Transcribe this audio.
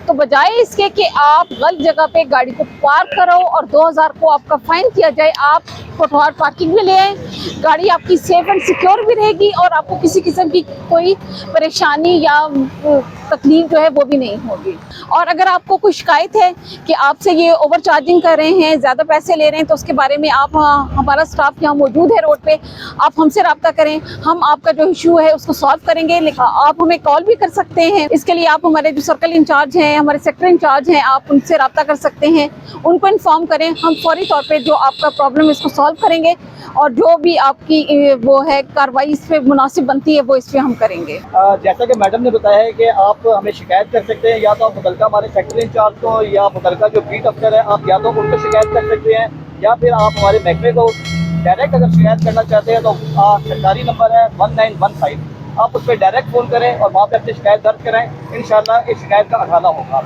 تو بجائے اس کے کہ آپ غلط جگہ پہ گاڑی کو پارک کرو اور 2000 کو آپ کا فائن کیا جائے، آپ کوٹوار پارکنگ میں لے آئیں، گاڑی آپ کی سیف اینڈ سیکیور بھی رہے گی اور آپ کو کسی قسم کی کوئی پریشانی یا تکلیف جو ہے وہ بھی نہیں ہوگی۔ اور اگر آپ کو کوئی شکایت ہے کہ آپ سے یہ اوور چارجنگ کر رہے ہیں، زیادہ پیسے لے رہے ہیں، تو اس کے بارے میں آپ ہمارا سٹاف یہاں موجود ہے روڈ پہ، آپ ہم سے رابطہ کریں، ہم آپ کا جو ایشو ہے اس کو سالو کریں گے۔ آپ ہمیں کال بھی کر سکتے ہیں، اس کے لیے آپ ہمارے جو سرکل انچارج ہیں، ہمارے سیکٹر انچارج ہیں، آپ ان سے رابطہ کر سکتے ہیں، ان کو انفارم کریں، ہم فوری طور پہ جو آپ کا پرابلم ہے اس کو سالو کریں گے اور جو بھی آپ کی وہ ہے کارروائی اس پہ مناسب بنتی ہے وہ اس پہ ہم کریں گے۔ جیسا کہ میڈم نے بتایا ہے کہ آپ ہمیں شکایت کر سکتے ہیں، یا تو آپ متعلقہ ہمارے سیکٹر انچارج کو یا متعلقہ جو بیٹ افسر ہے آپ یا تو ان کو شکایت کر سکتے ہیں، یا پھر آپ ہمارے محکمے کو ڈائریکٹ اگر شکایت کرنا چاہتے ہیں تو سرکاری نمبر ہے 1915، آپ اس پہ ڈائریکٹ فون کریں اور وہاں پہ اپنی شکایت درج کرائیں، انشاءاللہ اس شکایت کا اٹھانا ہوگا۔